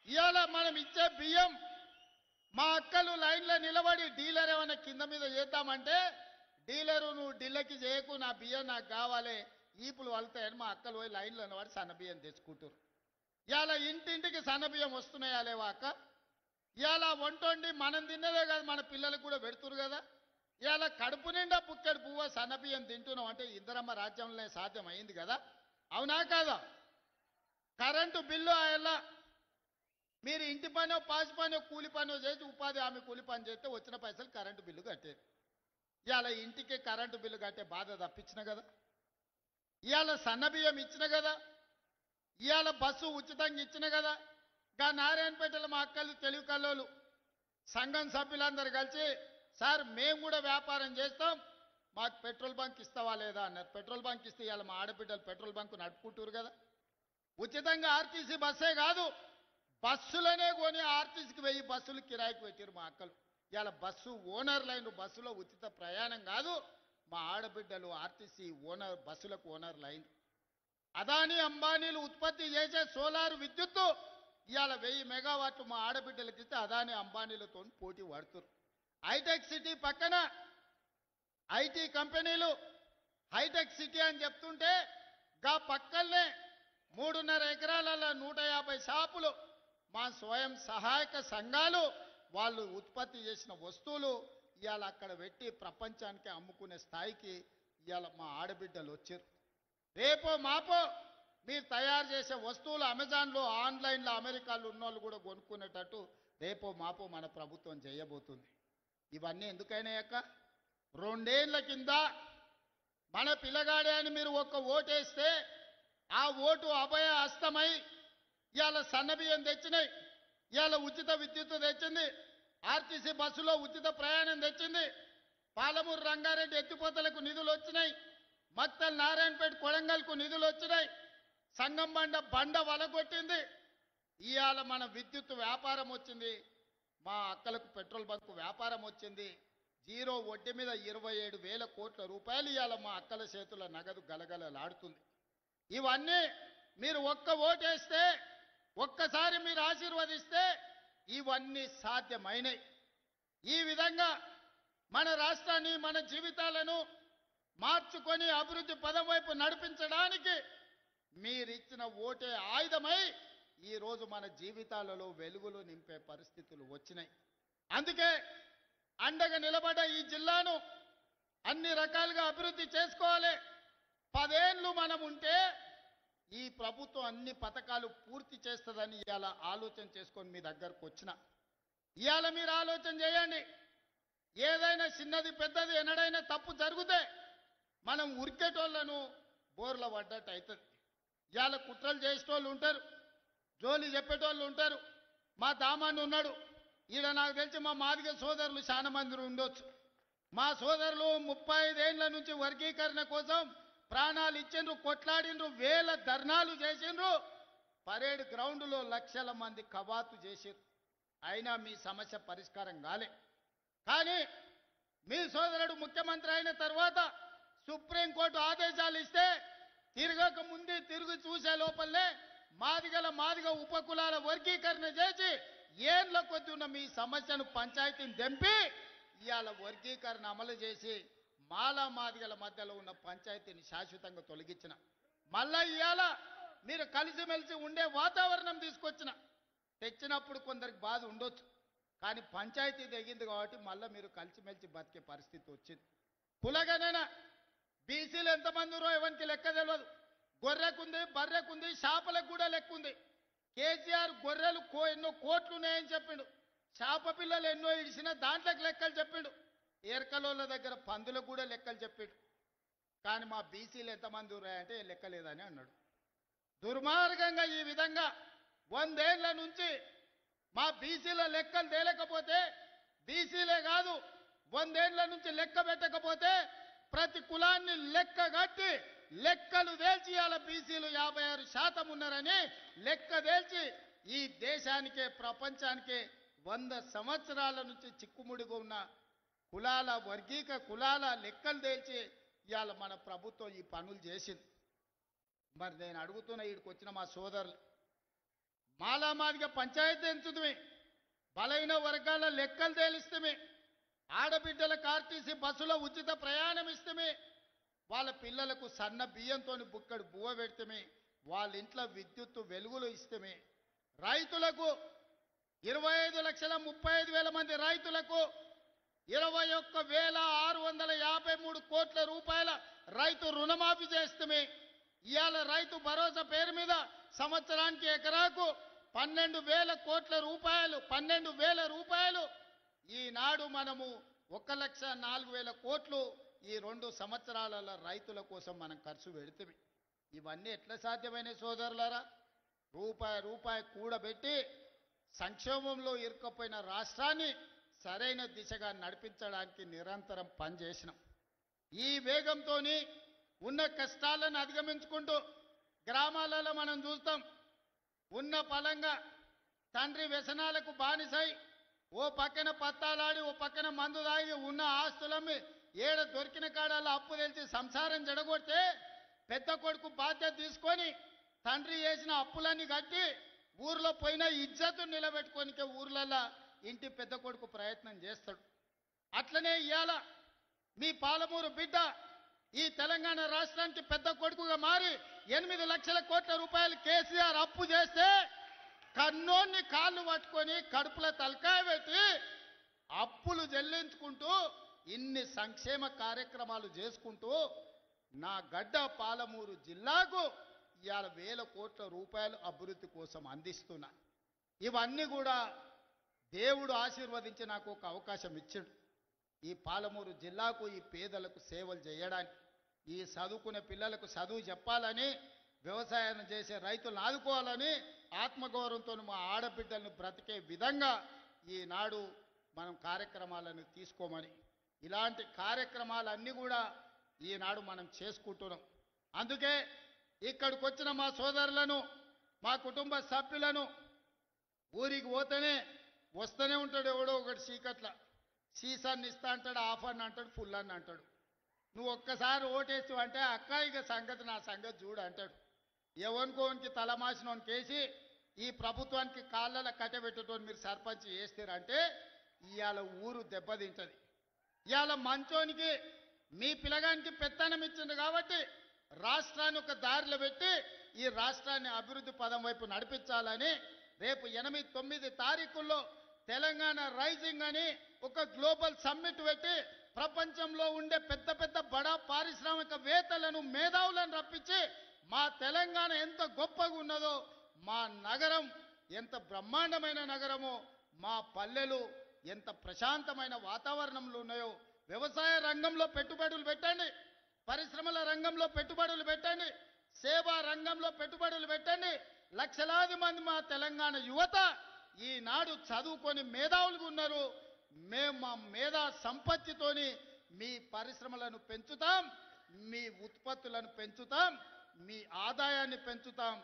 ఇవాళ మనం ఇచ్చే బియ్యం మా అక్కలు లైన్లో నిలబడి డీలర్ ఏమైనా కింద మీద చేద్దామంటే డీలరు నువ్వు ఢిల్లీకి చేయకు, నా బియ్యం నాకు కావాలి, ఈపులు వలుతాయని మా అక్కలు పోయి లైన్లో నిలబడి సన్నబియ్యం తెచ్చుకుంటారు. ఇవాళ ఇంటింటికి సన్నబియ్యం వస్తున్నాయా లేవా అక్క? ఇవాళ వంటొండి మనం తిన్నదే కదా మన పిల్లలకు కూడా పెడుతురు కదా. ఇవాళ కడుపు నిండా బుక్కెడు పువ్వు సన్నబియ్యం తింటున్నాం అంటే ఇందిరమ్మ రాజ్యంలో సాధ్యం అయింది కదా. అవునా కాదా? కరెంటు బిల్లు ఎలా మీరు ఇంటి పనో పాసి పనో కూలి పనో చేసి ఉపాధి హామీ కూలి పని చేస్తే వచ్చిన పైసలు కరెంటు బిల్లు కట్టేది. ఇవాళ ఇంటికి కరెంటు బిల్లు కట్టే బాధ తప్పించిన కదా, ఇవాళ సన్నబియ్యం ఇచ్చిన కదా, ఇవాళ బస్సు ఉచితంగా ఇచ్చిన కదా. గా నారాయణపేటలో మా అక్కలు తెలుగు కల్లోలు సంఘం సభ్యులందరూ కలిసి సార్ మేము కూడా వ్యాపారం చేస్తాం, మాకు పెట్రోల్ బంక్ ఇస్తావా లేదా అన్నారు. పెట్రోల్ బంక్ ఇస్తే ఇవాళ మా ఆడబిడ్డలు పెట్రోల్ బంకు నడుపుకుంటారు కదా. ఉచితంగా ఆర్టీసీ బస్సే కాదు బస్సులనే కొని ఆర్టీసీకి 1000 బస్సులు కిరాయికి పెట్టారు మా అక్కలు. ఇవాళ బస్సు ఓనర్లైన బస్సులో ఉచిత ప్రయాణం కాదు, మా ఆడబిడ్డలు ఆర్టీసీ ఓనర్ బస్సులకు ఓనర్లైన్. అదానీ అంబానీలు ఉత్పత్తి చేసే సోలార్ విద్యుత్తు ఇవాళ 1000 మెగావాట్లు మా ఆడబిడ్డలకి ఇస్తే అదానీ అంబానీలతో పోటీ పడుతున్నారు. హైటెక్ సిటీ పక్కన ఐటీ కంపెనీలు హైటెక్ సిటీ అని చెప్తుంటే గా పక్కనే 3.5 ఎకరాలలో 150 షాపులు మా స్వయం సహాయక సంఘాలు వాళ్ళు ఉత్పత్తి చేసిన వస్తువులు ఇవాళ అక్కడ పెట్టి ప్రపంచానికి అమ్ముకునే స్థాయికి ఇవాళ మా ఆడబిడ్డలు వచ్చారు. రేపో మాపో మీరు తయారు చేసే వస్తువులు అమెజాన్లో ఆన్లైన్లో అమెరికాలో ఉన్నోళ్ళు కూడా కొనుక్కునేటట్టు రేపో మాపో మన ప్రభుత్వం చేయబోతుంది. ఇవన్నీ ఎందుకైనా అక్క? 2 ఏళ్ల కింద మన పిల్లగాడే అని మీరు ఒక్క ఓటేస్తే ఆ ఓటు అభయ హస్తమై ఇవాళ సన్నబియ్యం తెచ్చినాయి, ఇవాళ ఉచిత విద్యుత్ తెచ్చింది, ఆర్టీసీ బస్సులో ఉచిత ప్రయాణం తెచ్చింది, పాలమూరు రంగారెడ్డి ఎత్తిపోతలకు నిధులు వచ్చినాయి, మక్తల్ నారాయణపేట కొడంగల్కు నిధులు వచ్చినాయి, సంగంబండ బండ వలగొట్టింది. ఇవాళ మన విద్యుత్ వ్యాపారం వచ్చింది, మా అక్కలకు పెట్రోల్ బంకు వ్యాపారం వచ్చింది. జీరో వడ్డీ మీద 27,000 కోట్ల రూపాయలు ఇవాళ మా అక్కల చేతుల నగదు గలగలలాడుతుంది. ఇవన్నీ మీరు ఒక్క ఓటేస్తే, ఒక్కసారి మీరు ఆశీర్వదిస్తే ఇవన్నీ సాధ్యమైనవి. ఈ విధంగా మన రాష్ట్రాన్ని, మన జీవితాలను మార్చుకొని అభివృద్ధి పదం వైపు నడిపించడానికి మీరిచ్చిన ఓటే ఆయుధమై ఈరోజు మన జీవితాలలో వెలుగులు నింపే పరిస్థితులు వచ్చినాయి. అందుకే అండగా నిలబడ్డ ఈ జిల్లాను అన్ని రకాలుగా అభివృద్ధి చేసుకోవాలి. 10 ఏళ్ళు మనం ఉంటే ఈ ప్రభుత్వం అన్ని పథకాలు పూర్తి చేస్తుందని ఇవాళ ఆలోచన చేసుకొని మీ దగ్గరకు వచ్చిన. ఇవాళ మీరు ఆలోచన చేయండి. ఏదైనా చిన్నది పెద్దది ఎన్నడైనా తప్పు జరిగితే మనం ఉరికేటోళ్లను బోర్ల పడ్డట్టు అవుతుంది. ఇవాళ కుట్రలు చేసేటోళ్ళు ఉంటారు, జోలి చెప్పేటోళ్ళు ఉంటారు. మా దామాన్ని ఉన్నాడు ఈడ, నాకు తెలిసి మా మాదిగ సోదరులు చాలా మంది ఉండొచ్చు. మా సోదరులు 35 ఏళ్ల నుంచి వర్గీకరణ కోసం ప్రాణాలు ఇచ్చిండ్రు, కొట్లాడిండ్రు, వేల ధర్నాలు చేసిండ్రు, పరేడ్ గ్రౌండ్లో లక్షల మంది కవాతు చేసిండ్రు. అయినా మీ సమస్య పరిష్కారం కాలే. కానీ మీ సోదరుడు ముఖ్యమంత్రి అయిన తర్వాత సుప్రీంకోర్టు ఆదేశాలు ఇస్తే తిరగక ముందే తిరిగి చూసే లోపలనే మాదిగ ఉపకులాల వర్గీకరణ చేసి ఏళ్ల కొద్ది ఉన్న మీ సమస్యను పంచాయతీని దెంపి ఇవాళ వర్గీకరణ అమలు చేసి మాదిగల మధ్యలో ఉన్న పంచాయతీని శాశ్వతంగా తొలగించిన. మళ్ళా ఇవాళ మీరు కలిసిమెలిసి ఉండే వాతావరణం తెచ్చినప్పుడు కొందరికి బాధ ఉండొచ్చు, కానీ పంచాయతీ తెగింది కాబట్టి మళ్ళీ మీరు కలిసిమెలిసి బతికే పరిస్థితి వచ్చింది. కులగణన బీసీలు ఎంతమంది ఉన్నారో ఎవరికి లెక్క తెలియదు. గొర్రెకుంది, బర్రెకుంది, చేపలకు కూడా లెక్క ఉంది. కేసీఆర్ గొర్రెలు ఎన్నో కోట్లు ఉన్నాయని చెప్పిండు, చేప పిల్లలు ఎన్నో ఇడిసిన దాంట్లోకి లెక్కలు చెప్పిండు, ఏర్కలోళ్ళ దగ్గర పందులకు కూడా లెక్కలు చెప్పిండు. కానీ మా బీసీలు ఎంతమంది ఉన్నాయంటే లెక్క లేదని అన్నాడు. దుర్మార్గంగా ఈ విధంగా 100 ఏళ్ల నుంచి మా బీసీల లెక్కలు తేలేకపోతే, బీసీలే కాదు 100 ఏళ్ల నుంచి లెక్క పెట్టకపోతే ప్రతి కులాన్ని లెక్క కట్టి లెక్కలు తేల్చి ఇవాళ బీసీలు 56% ఉన్నారని లెక్క తేల్చి ఈ దేశానికే ప్రపంచానికే 100 సంవత్సరాల నుంచి చిక్కుముడిగా ఉన్న కులాల లెక్కలు తేల్చి ఇవాళ మన ప్రభుత్వం ఈ పనులు చేసింది. మరి నేను అడుగుతున్న వీడికి వచ్చిన మా సోదరులు, మాదిగా పంచాయతీ ఎంచుతుమే, బలైన వర్గాల లెక్కలు తేలిస్తమే, ఆడబిడ్డలకు ఆర్టీసీ బస్సులో ఉచిత ప్రయాణం ఇస్తమే, వాళ్ళ పిల్లలకు సన్న బియ్యంతో బుక్కడు బువ్వ పెడితమే, వాళ్ళ ఇంట్లో విద్యుత్తు వెలుగులు ఇస్తమే, రైతులకు 25,35,000 మంది రైతులకు 21,653 కోట్ల రూపాయల రైతు రుణమాఫీ చేస్తమే, ఇవాళ రైతు భరోసా పేరు మీద సంవత్సరానికి ఎకరాకు 12,000 కోట్ల రూపాయలు, 12,000 రూపాయలు ఈనాడు మనము 1,04,000 కోట్లు ఈ 2 సంవత్సరాల రైతుల కోసం మనం ఖర్చు పెడితే ఇవన్నీ ఎట్లా సాధ్యమైన సోదరులారా? రూపాయి కూడబెట్టి సంక్షోభంలో ఇరుక్కుపోయిన రాష్ట్రాన్ని సరైన దిశగా నడిపించడానికి నిరంతరం పనిచేసినాం. ఈ వేగంతో ఉన్న కష్టాలను అధిగమించుకుంటూ గ్రామాలలో మనం చూస్తాం, ఉన్న పలంగా తండ్రి వ్యసనాలకు బానిసై ఓ పక్కన పత్తాలాడి ఓ పక్కన మందు తాగి ఉన్న ఆస్తులమ్మి ఏడ దొరికిన కాడాల అప్పు తెలిసి సంసారం జడగొడితే పెద్ద కొడుకు బాధ్యత తీసుకొని తండ్రి చేసిన అప్పులన్నీ కట్టి ఊర్లో పోయిన ఇజ్జతు నిలబెట్టుకోనికే ఊర్లలో ఇంటి పెద్ద కొడుకు ప్రయత్నం చేస్తాడు. అట్లనే ఇవాళ మీ పాలమూరు బిడ్డ ఈ తెలంగాణ రాష్ట్రానికి పెద్ద కొడుకుగా మారి 8 లక్షల కోట్ల రూపాయలు కేసీఆర్ అప్పు చేస్తే కన్నోన్ని కాళ్ళు పట్టుకొని కడుపుల తలకాయ పెట్టి అప్పులు చెల్లించుకుంటూ ఇన్ని సంక్షేమ కార్యక్రమాలు చేసుకుంటూ నా గడ్డ పాలమూరు జిల్లాకు ఇవాళ 1,000 కోట్ల రూపాయలు అభివృద్ధి కోసం అందిస్తున్నా. ఇవన్నీ కూడా దేవుడు ఆశీర్వదించి నాకు ఒక అవకాశం ఇచ్చాడు ఈ పాలమూరు జిల్లాకు ఈ పేదలకు సేవలు చేయడానికి. ఈ చదువుకునే పిల్లలకు చదువు చెప్పాలని, వ్యవసాయం చేసే రైతులను ఆదుకోవాలని, ఆత్మగౌరవంతో మా ఆడబిడ్డలను బ్రతికే విధంగా ఈనాడు మనం కార్యక్రమాలను తీసుకోమని, ఇలాంటి కార్యక్రమాలన్నీ కూడా ఈనాడు మనం చేసుకుంటున్నాం. అందుకే ఇక్కడికి వచ్చిన మా సోదరులను, మా కుటుంబ సభ్యులను ఊరికి పోతేనే వస్తూనే ఉంటాడు ఎవడో ఒకటి చీకట్ల. సీసాన్ని ఇస్తా అంటాడు, ఆఫ్ అని అంటాడు, ఫుల్ అని అంటాడు. నువ్వు ఒక్కసారి ఓటేసి అంటే అక్క ఇక సంగతి నా సంగతి చూడు అంటాడు. ఎవరికోనికి తలమాసినోని కేసి ఈ ప్రభుత్వానికి కాళ్ళ కట్టబెట్టేటోని మీరు సర్పంచ్ చేస్తారంటే ఇవాళ ఊరు దెబ్బతింటది. ఇవాళ మంచోనికి మీ పిల్లగానికి పెత్తనం ఇచ్చింది కాబట్టి రాష్ట్రాన్ని ఒక దారిలో పెట్టి ఈ రాష్ట్రాన్ని అభివృద్ధి పదం వైపు నడిపించాలని రేపు 8-9 తారీఖుల్లో తెలంగాణ రైజింగ్ అని ఒక గ్లోబల్ సమ్మిట్ పెట్టి ప్రపంచంలో ఉండే పెద్ద పెద్ద బడా పారిశ్రామికవేత్తలను, మేధావులను రప్పించి మా తెలంగాణ ఎంత గొప్పగా ఉన్నదో, మా నగరం ఎంత బ్రహ్మాండమైన నగరమో, మా పల్లెలు ఎంత ప్రశాంతమైన వాతావరణంలో ఉన్నాయో, వ్యవసాయ రంగంలో పెట్టుబడులు పెట్టండి, పరిశ్రమల రంగంలో పెట్టుబడులు పెట్టండి, సేవా రంగంలో పెట్టుబడులు పెట్టండి. లక్షలాది మంది మా తెలంగాణ యువత ఈనాడు చదువుకొని మేధావులుగా ఉన్నారు. మేము మా మేధా సంపత్తితోని మీ పరిశ్రమలను పెంచుతాం, మీ ఉత్పత్తులను పెంచుతాం, మీ ఆదాయాన్ని పెంచుతాం,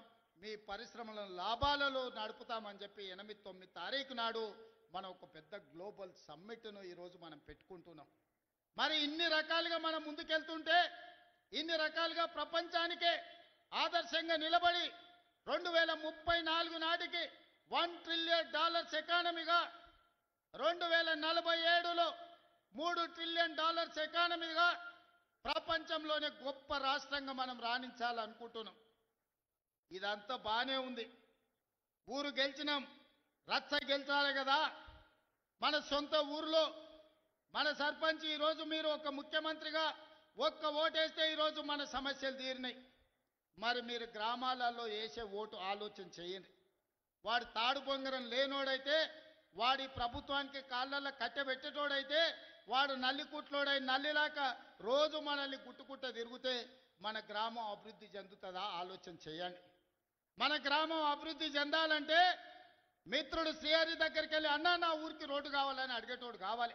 మీ పరిశ్రమలను లాభాలలో నడుపుతామని చెప్పి 8-9 తారీఖు నాడు మనం ఒక పెద్ద గ్లోబల్ సమ్మిట్ను ఈరోజు మనం పెట్టుకుంటున్నాం. మరి ఇన్ని రకాలుగా మనం ముందుకెళ్తుంటే, ఇన్ని రకాలుగా ప్రపంచానికే ఆదర్శంగా నిలబడి 2034 నాటికి $1 ట్రిలియన్ ఎకానమీగా, 2047లో $3 ట్రిలియన్ ఎకానమీగా ప్రపంచంలోనే గొప్ప రాష్ట్రంగా మనం రాణించాలనుకుంటున్నాం. ఇదంతా బానే ఉంది. ఊరు గెలిచినాం, రచ్చ గెలిచాలి కదా. మన సొంత ఊరిలో మన సర్పంచ్ ఈరోజు మీరు ఒక ముఖ్యమంత్రిగా ఒక్క ఓటేస్తే ఈరోజు మన సమస్యలు తీరినాయి. మరి మీరు గ్రామాలలో వేసే ఓటు ఆలోచన చేయండి. వాడు తాడు బొంగరం లేనోడైతే, వాడి ప్రభుత్వానికి కాళ్ళల్లో కట్టెబెట్టేటోడైతే, వాడు నల్లికుట్లోడై నల్లిలాక రోజు మనల్ని గుట్టుకుట్ట తిరిగితే మన గ్రామం అభివృద్ధి చెందుతుందా ఆలోచన చేయండి. మన గ్రామం అభివృద్ధి చెందాలంటే మిత్రుడు శ్రీహరి దగ్గరికి వెళ్ళి అన్నా నా ఊరికి రోడ్డు కావాలని అడిగేటోడు కావాలి,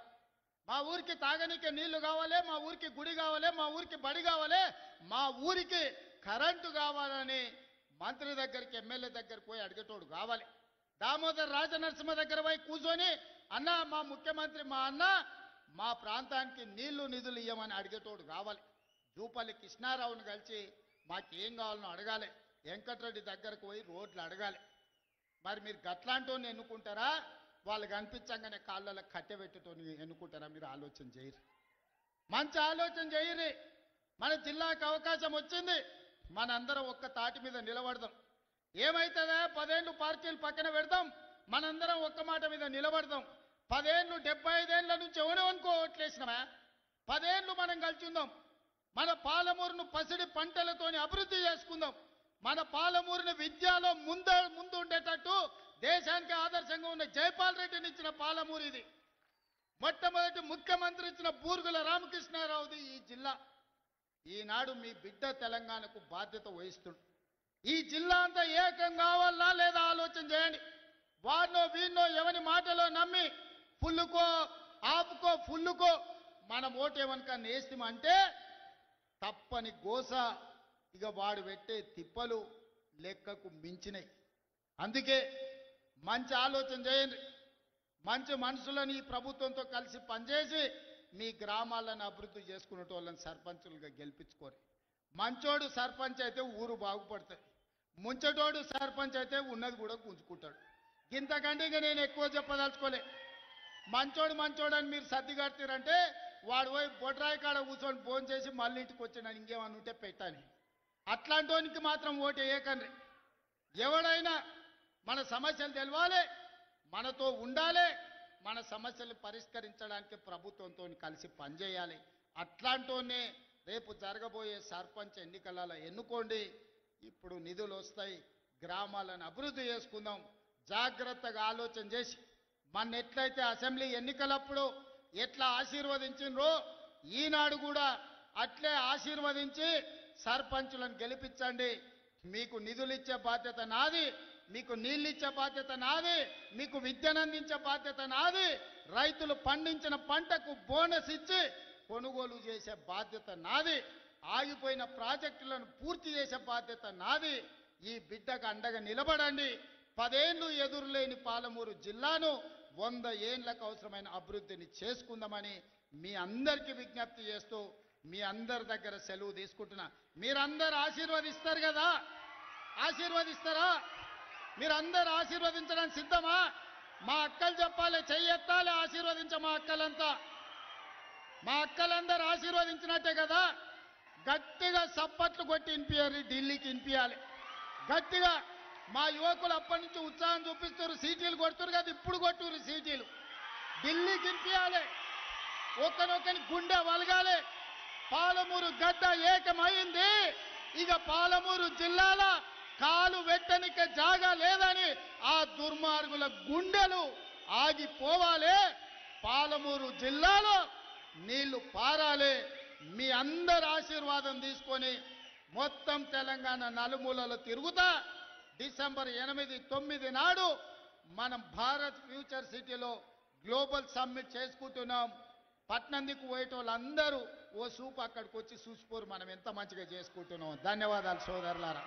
మా ఊరికి తాగనీకే నీళ్లు కావాలి, మా ఊరికి గుడి కావాలి, మా ఊరికి బడి కావాలి, మా ఊరికి కరెంటు కావాలని మంత్రి దగ్గరికి, ఎమ్మెల్యే దగ్గరికి పోయి అడిగేటోడు కావాలి. దామోదర్ రాజనరసింహ దగ్గర పోయి కూర్చొని అన్న మా ముఖ్యమంత్రి మా అన్న మా ప్రాంతానికి నీళ్లు నిధులు ఇవ్వమని అడిగేటోడు కావాలి. జూపల్లి కృష్ణారావును కలిసి మాకేం కావాలనో అడగాలి, వెంకటరెడ్డి దగ్గరకు పోయి రోడ్లు అడగాలి. మరి మీరు గట్లాంటోని ఎన్నుకుంటారా, వాళ్ళు కనిపించంగానే కాళ్ళలో కట్టెబెట్టేటోని ఎన్నుకుంటారా? మీరు ఆలోచన చేయరు, మంచి ఆలోచన చేయరు. మన జిల్లాకు అవకాశం వచ్చింది, మనందరం ఒక్క తాటి మీద నిలబడదాం. ఏమైతుందా 10 ఏళ్ళు పార్టీలు పక్కన పెడదాం, మనందరం ఒక్క మాట మీద నిలబడదాం. 10 ఏళ్ళు 75 ఏళ్ళ నుంచి ఎవరెవనుకో ఓట్లేసినామా, 10 ఏళ్ళు మనం కలిసి ఉందాం. మన పాలమూరును పసిడి పంటలతోని అభివృద్ధి చేసుకుందాం. మన పాలమూరుని విద్యలో ముందు ఉండేటట్టు దేశానికి ఆదర్శంగా ఉన్న జైపాల్ రెడ్డిని ఇచ్చిన పాలమూరు ఇది. మొట్టమొదటి ముఖ్యమంత్రి ఇచ్చిన బూర్గుల రామకృష్ణారావుది ఈ జిల్లా. ఈనాడు మీ బిడ్డ తెలంగాణకు బాధ్యత వహిస్తుంది. ఈ జిల్లా అంతా ఏకం కావాలా లేదా ఆలోచన చేయండి. వారినో వీరినో ఎవరి మాటలో నమ్మి ఫుల్లుకో ఆపుకో ఫుల్లుకో మనం ఓటేమనుకని వేస్తామంటే తప్పని గోస. ఇక వాడు పెట్టే తిప్పలు లెక్కకు మించినాయి. అందుకే మంచి ఆలోచన చేయండి, మంచి మనుషులను ఈ ప్రభుత్వంతో కలిసి పనిచేసి మీ గ్రామాలను అభివృద్ధి చేసుకునేటోళ్ళని సర్పంచులుగా గెలిపించుకోరు. మంచోడు సర్పంచ్ అయితే ఊరు బాగుపడుతుంది, ముంచటోడు సర్పంచ్ అయితే ఉన్నది కూడా గుంజుకుంటాడు. ఇంతకంటే ఇక నేను ఎక్కువ చెప్పదలుచుకోలే. మంచోడు అని మీరు సర్ది కడతారంటే వాడు పోయి బొడ్రాయి కాడ కూర్చొని ఫోన్ చేసి మళ్ళీ ఇంటికి వచ్చిన ఇంకేమన్నా ఉంటే పెట్టాని. అట్లాంటి మాత్రం ఓటు వేయకండి. ఎవడైనా మన సమస్యలు తెలవాలి, మనతో ఉండాలి, మన సమస్యలు పరిష్కరించడానికి ప్రభుత్వంతో కలిసి పనిచేయాలి. అట్లాంటోనే రేపు జరగబోయే సర్పంచ్ ఎన్నికలలో ఎన్నుకోండి. ఇప్పుడు నిధులు వస్తాయి, గ్రామాలను అభివృద్ధి చేసుకుందాం. జాగ్రత్తగా ఆలోచన చేసి మన ఎట్లయితే అసెంబ్లీ ఎన్నికలప్పుడు ఎట్లా ఆశీర్వదించినరో ఈనాడు కూడా అట్లే ఆశీర్వదించి సర్పంచులను గెలిపించండి. మీకు నిధులు ఇచ్చే బాధ్యత నాది, మీకు నీళ్ళు ఇచ్చే బాధ్యత నాది, మీకు విద్యను అందించే బాధ్యత నాది, రైతులు పండించిన పంటకు బోనస్ ఇచ్చి కొనుగోలు చేసే బాధ్యత నాది, ఆగిపోయిన ప్రాజెక్టులను పూర్తి చేసే బాధ్యత నాది. ఈ బిడ్డకు అండగా నిలబడండి. 10 ఏళ్లు ఎదురులేని పాలమూరు జిల్లాను 100 ఏళ్లకు అవసరమైన అభివృద్ధిని చేసుకుందామని మీ అందరికీ విజ్ఞప్తి చేస్తూ మీ అందరి దగ్గర సెలవు తీసుకుంటున్నా. మీరందరూ ఆశీర్వదిస్తారు కదా? ఆశీర్వదిస్తారా? మీరందరూ ఆశీర్వదించడానికి సిద్ధమా? మా అక్కలు చెప్పాలి, చెయ్యెత్తాలి, ఆశీర్వదించ మా అక్కలంతా. మా అక్కలందరూ ఆశీర్వదించినట్టే కదా? గట్టిగా సప్పట్లు కొట్టి వినిపించాలి, ఢిల్లీకి వినిపించాలి గట్టిగా. మా యువకులు అప్పటి నుంచి ఉత్సాహం చూపిస్తారు, సీటీలు కొడుతున్నారు కదా, ఇప్పుడు కొట్టురు సీటీలు. ఢిల్లీకి వినిపించాలి, ఒకనొకని గుండె వలగాలి. పాలమూరు గడ్డ ఏకమైంది. ఇక పాలమూరు జిల్లాల కాలు వెట్టనిక జాగా లేదని ఆ దుర్మార్గుల గుండెలు ఆగిపోవాలి. పాలమూరు జిల్లాలో నీళ్లు పారాలి. మీ అందరి ఆశీర్వాదం తీసుకొని మొత్తం తెలంగాణ నలుమూలలో తిరుగుతా డిసెంబర్ 8, 9 నాడు మనం భారత్ ఫ్యూచర్ సిటీలో గ్లోబల్ సమ్మిట్ చేసుకుంటున్నాం. పట్నందికు పోయేటోళ్ళందరూ ఓ సూపు అక్కడికి వచ్చి చూసిపోరు మనం ఎంత మంచిగా చేసుకుంటున్నాం. ధన్యవాదాలు సోదరులారా.